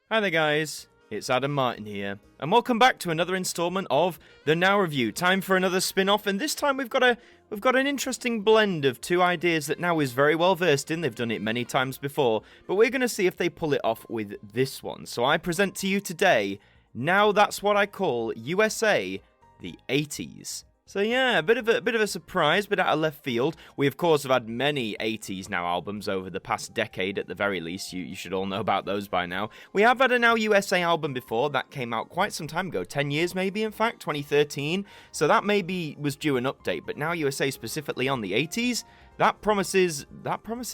Hi there guys, it's Adam Martin here, and welcome back to another installment of the Now Review. Time for another spin-off, and this time we've got an interesting blend of two ideas that Now is very well versed in. They've done it many times before, but we're going to see if they pull it off with this one. So I present to you today, Now That's What I Call USA, the 80s. So yeah, a bit of a surprise, but out of left field. We of course have had many 80s Now albums over the past decade at the very least. You should all know about those by now. We have had a Now USA album before. That came out quite some time ago, 10 years maybe in fact, 2013. So that maybe was due an update, but Now USA specifically on the 80s, that promises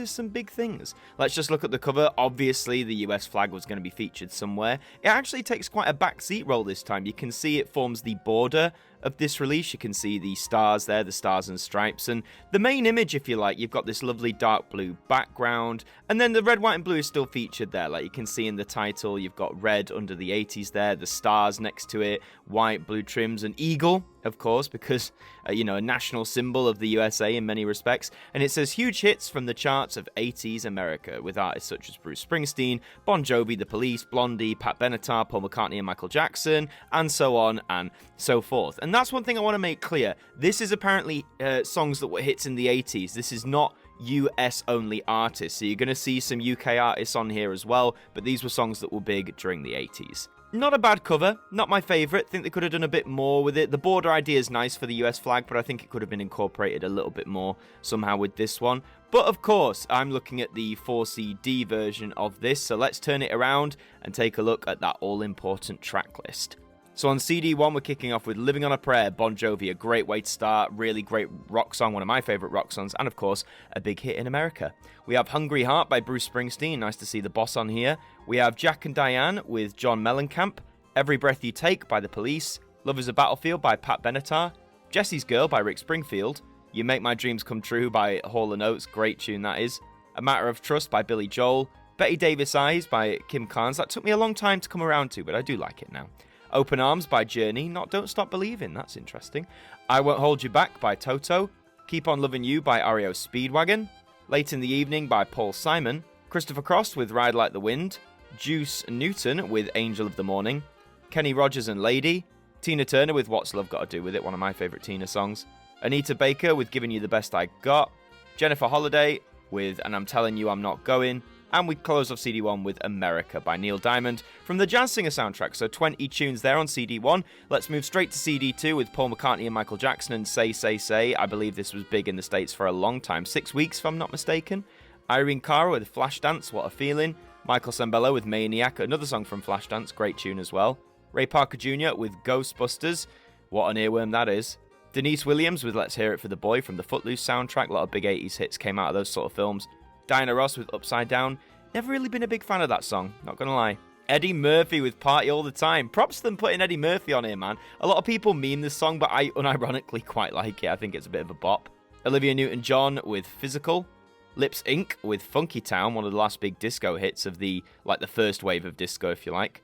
some big things. Let's just look at the cover. Obviously, the US flag was going to be featured somewhere. It actually takes quite a backseat role this time. You can see it forms the border of this release. You can see the stars there, the stars and stripes, and the main image, if you like, you've got this lovely dark blue background, and then the red, white, and blue is still featured there. Like you can see in the title, you've got red under the 80s there, the stars next to it, white, blue trims, an eagle, of course, because, a national symbol of the USA in many respects. And it says huge hits from the charts of 80s America with artists such as Bruce Springsteen, Bon Jovi, The Police, Blondie, Pat Benatar, Paul McCartney and Michael Jackson, and so on and so forth. And that's one thing I want to make clear. This is apparently songs that were hits in the 80s. This is not US only artists. So you're going to see some UK artists on here as well, but these were songs that were big during the 80s. Not a bad cover, not my favourite. Think they could have done a bit more with it. The border idea is nice for the US flag, but I think it could have been incorporated a little bit more somehow with this one. But of course, I'm looking at the 4CD version of this, so let's turn it around and take a look at that all-important track list. So on CD1, we're kicking off with Living on a Prayer, Bon Jovi, a great way to start, really great rock song, one of my favourite rock songs, and of course, a big hit in America. We have Hungry Heart by Bruce Springsteen, nice to see the boss on here. We have Jack and Diane with John Mellencamp, Every Breath You Take by The Police, Love is a Battlefield by Pat Benatar, Jesse's Girl by Rick Springfield, You Make My Dreams Come True by Hall & Oates, great tune that is, A Matter of Trust by Billy Joel, Betty Davis Eyes by Kim Carnes, that took me a long time to come around to, but I do like it now. Open Arms by Journey, not Don't Stop Believing, that's interesting. I Won't Hold You Back by Toto, Keep On Loving You by REO Speedwagon, Late in the Evening by Paul Simon, Christopher Cross with Ride Like the Wind, Juice Newton with Angel of the Morning, Kenny Rogers and Lady, Tina Turner with What's Love Got to Do With It, one of my favourite Tina songs, Anita Baker with Giving You the Best I Got, Jennifer Holliday with And I'm Telling You I'm Not Going, and we close off CD1 with America by Neil Diamond from the Jazz Singer soundtrack. So 20 tunes there on CD1. Let's move straight to CD2 with Paul McCartney and Michael Jackson and Say, Say, Say. I believe this was big in the States for a long time. 6 weeks, if I'm not mistaken. Irene Cara with Flashdance, What a Feeling. Michael Sembello with Maniac, another song from Flashdance, great tune as well. Ray Parker Jr. with Ghostbusters. What an earworm that is. Denise Williams with Let's Hear It for the Boy from the Footloose soundtrack. A lot of big 80s hits came out of those sort of films. Diana Ross with Upside Down. Never really been a big fan of that song, not gonna lie. Eddie Murphy with Party All the Time. Props to them putting Eddie Murphy on here, man. A lot of people meme this song, but I unironically quite like it. I think it's a bit of a bop. Olivia Newton-John with Physical. Lips Inc. with Funky Town, one of the last big disco hits of the first wave of disco, if you like.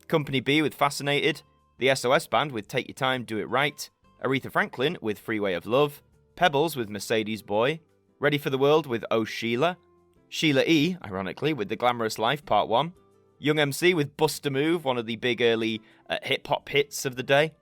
Company B with Fascinated. The SOS Band with Take Your Time, Do It Right. Aretha Franklin with Freeway of Love. Pebbles with Mercedes Boy. Ready for the World with Oh Sheila. Sheila E., ironically, with The Glamorous Life Part 1. Young MC with Bust a Move, one of the big early hip-hop hits of the day.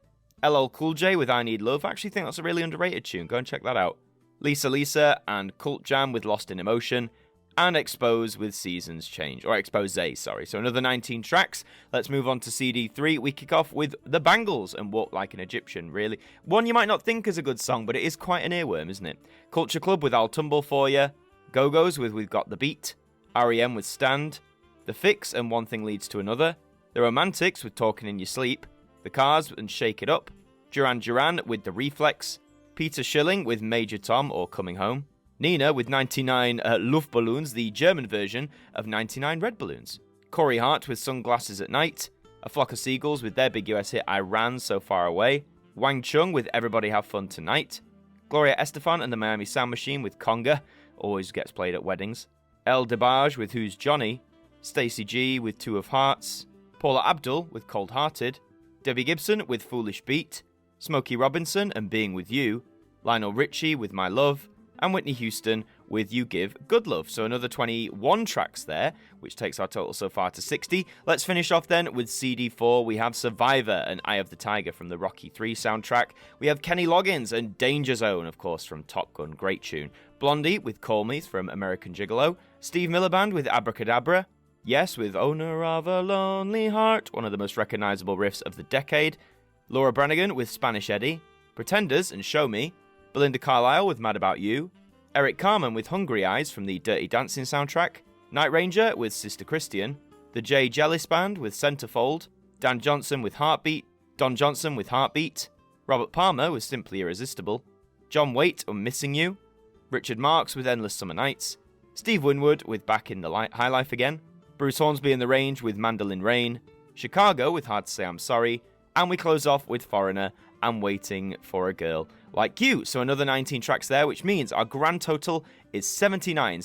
LL Cool J with I Need Love. I actually think that's a really underrated tune. Go and check that out. Lisa and Cult Jam with Lost in Emotion. And Expose with Seasons Change. Or Expose, sorry. So another 19 tracks. Let's move on to CD3. We kick off with The Bangles and Walk Like an Egyptian, really. One you might not think is a good song, but it is quite an earworm, isn't it? Culture Club with I'll Tumble For Ya. Go-Go's with We've Got the Beat, R.E.M. with Stand, The Fix and One Thing Leads to Another, The Romantics with Talking in Your Sleep, The Cars and Shake It Up, Duran Duran with The Reflex, Peter Schilling with Major Tom or Coming Home, Nina with 99 Luftballons, the German version of 99 Red Balloons, Corey Hart with Sunglasses at Night, A Flock of Seagulls with their big US hit I Ran So Far Away, Wang Chung with Everybody Have Fun Tonight, Gloria Estefan and the Miami Sound Machine with Conga, always gets played at weddings, El DeBarge with Who's Johnny, Stacey G with Two of Hearts, Paula Abdul with Cold Hearted, Debbie Gibson with Foolish Beat, Smokey Robinson and Being With You, Lionel Richie with My Love, and Whitney Houston with You Give Good Love. So another 21 tracks there, which takes our total so far to 60. Let's finish off then with CD4. We have Survivor and Eye of the Tiger from the Rocky 3 soundtrack. We have Kenny Loggins and Danger Zone, of course, from Top Gun. Great tune. Blondie with Call Me from American Gigolo. Steve Miller Band with Abracadabra. Yes, with Owner of a Lonely Heart, one of the most recognizable riffs of the decade. Laura Branigan with Spanish Eddie. Pretenders and Show Me. Belinda Carlisle with Mad About You. Eric Carmen with Hungry Eyes from the Dirty Dancing soundtrack. Night Ranger with Sister Christian. The Jay Jellis Band with Centerfold. Dan Johnson with Heartbeat. Don Johnson with Heartbeat. Robert Palmer with Simply Irresistible. John Waite on Missing You. Richard Marx with Endless Summer Nights. Steve Winwood with Back in the High Life Again. Bruce Hornsby and the Range with Mandolin Rain. Chicago with Hard to Say I'm Sorry. And we close off with Foreigner and Waiting for a Girl Like You. So another 19 tracks there, which means our grand total is 79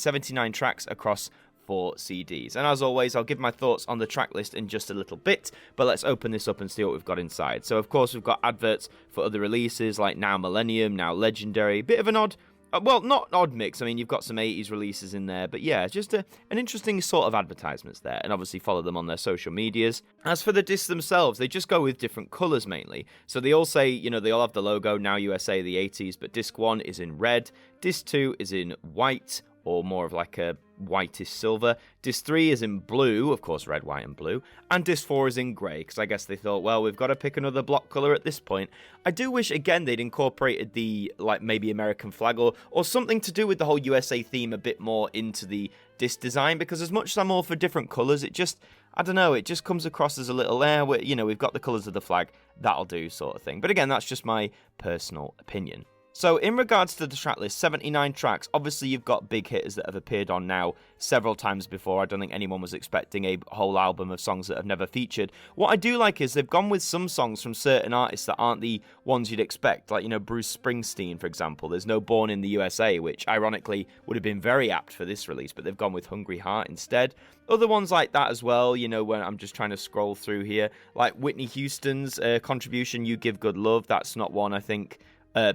tracks across 4 CDs. And as always, I'll give my thoughts on the track list in just a little bit, but let's open this up and see what we've got inside. So of course we've got adverts for other releases like Now Millennium, Now Legendary, bit of an odd, well, not odd mix. I mean, you've got some 80s releases in there, but yeah, just an interesting sort of advertisements there, and obviously follow them on their social medias. As for the discs themselves, they just go with different colours mainly. So they all say, you know, they all have the logo, Now USA, the 80s, but disc 1 is in red, disc 2 is in white, or more of like a whitish silver. Disc 3 is in blue, of course red, white and blue, and disc 4 is in grey, because I guess they thought, well, we've got to pick another block colour at this point. I do wish, again, they'd incorporated the, like, maybe American flag or something to do with the whole USA theme a bit more into the disc design, because as much as I'm all for different colours, it just, I don't know, it just comes across as a little, you know, we've got the colours of the flag, that'll do sort of thing. But again, that's just my personal opinion. So in regards to the track list, 79 tracks, obviously you've got big hitters that have appeared on Now several times before. I don't think anyone was expecting a whole album of songs that have never featured. What I do like is they've gone with some songs from certain artists that aren't the ones you'd expect, like, you know, Bruce Springsteen, for example. There's no Born in the USA, which ironically would have been very apt for this release, but they've gone with Hungry Heart instead. Other ones like that as well, you know, when I'm just trying to scroll through here, like Whitney Houston's contribution, You Give Good Love. That's not one I think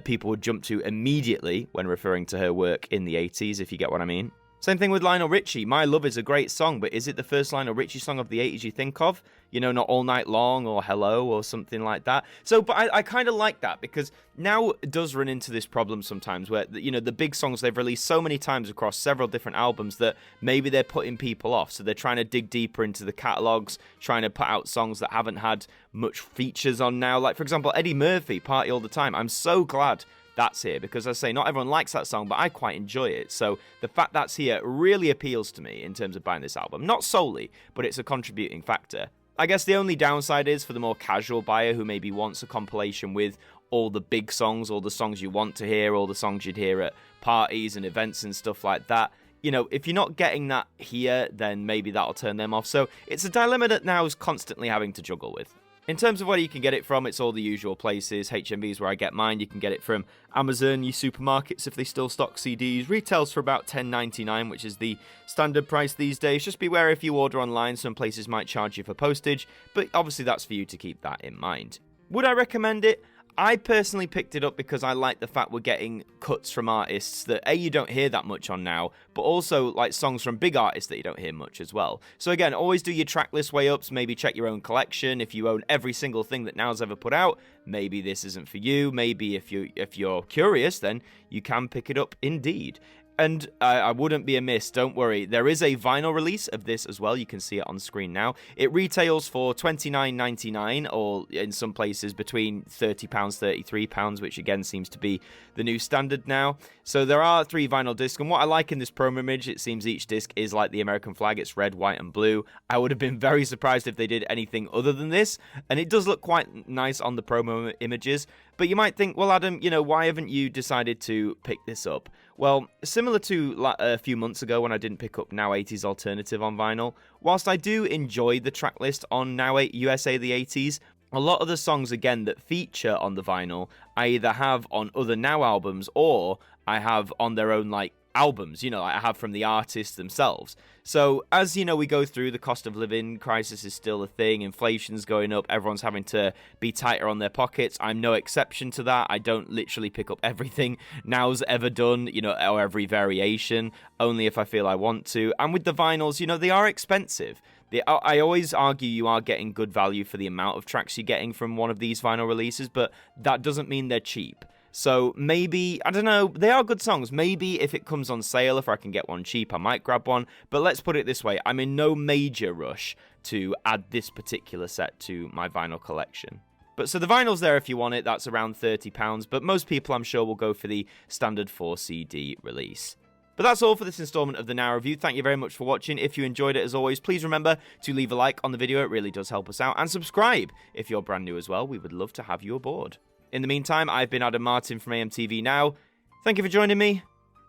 people would jump to immediately when referring to her work in the 80s, if you get what I mean. Same thing with Lionel Richie. My Love is a great song, but is it the first Lionel Richie song of the 80s you think of? You know, not All Night Long or Hello or something like that. So, but I kind of like that, because Now does run into this problem sometimes where, you know, the big songs they've released so many times across several different albums that maybe they're putting people off. So they're trying to dig deeper into the catalogs, trying to put out songs that haven't had much features on Now. Like, for example, Eddie Murphy, Party All the Time. I'm so glad that's here, because as I say, not everyone likes that song, but I quite enjoy it. So the fact that's here really appeals to me in terms of buying this album. Not solely, but it's a contributing factor. I guess the only downside is for the more casual buyer who maybe wants a compilation with all the big songs, all the songs you want to hear, all the songs you'd hear at parties and events and stuff like that. You know, if you're not getting that here, then maybe that'll turn them off. So it's a dilemma that Now is constantly having to juggle with. In terms of where you can get it from, it's all the usual places. HMV is where I get mine. You can get it from Amazon, your supermarkets if they still stock CDs. Retails for about $10.99, which is the standard price these days. Just beware if you order online, some places might charge you for postage, but obviously that's for you to keep that in mind. Would I recommend it? I personally picked it up because I like the fact we're getting cuts from artists that, A, you don't hear that much on Now, but also like songs from big artists that you don't hear much as well. So again, always do your track list way ups, maybe check your own collection. If you own every single thing that Now's ever put out, maybe this isn't for you. Maybe if you're curious, then you can pick it up indeed. And I wouldn't be amiss, don't worry. There is a vinyl release of this as well. You can see it on screen now. It retails for $29.99, or in some places between £30, £33, which again seems to be the new standard now. So there are 3 vinyl discs, and what I like in this promo image, it seems each disc is like the American flag. It's red, white, and blue. I would have been very surprised if they did anything other than this, and it does look quite nice on the promo images. But you might think, well, Adam, you know, why haven't you decided to pick this up? Well, similar to a few months ago when I didn't pick up Now 80s Alternative on vinyl, whilst I do enjoy the track list on Now USA the 80s, a lot of the songs, again, that feature on the vinyl, I either have on other Now albums or I have on their own, like, albums, you know, like I have from the artists themselves. So, as, you know, we go through, the cost of living crisis is still a thing, inflation's going up, everyone's having to be tighter on their pockets. I'm no exception to that. I don't literally pick up everything Now's ever done, you know, or every variation, only if I feel I want to. And with the vinyls, you know, they are expensive. I always argue you are getting good value for the amount of tracks you're getting from one of these vinyl releases, but that doesn't mean they're cheap. So maybe, I don't know, they are good songs. Maybe if it comes on sale, if I can get one cheap, I might grab one. But let's put it this way, I'm in no major rush to add this particular set to my vinyl collection. But so the vinyl's there if you want it, that's around £30, but most people I'm sure will go for the standard 4CD release. But that's all for this installment of the Now Review. Thank you very much for watching. If you enjoyed it, as always, please remember to leave a like on the video. It really does help us out. And subscribe if you're brand new as well. We would love to have you aboard. In the meantime, I've been Adam Martin from AMTV Now. Thank you for joining me,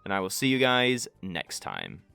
and I will see you guys next time.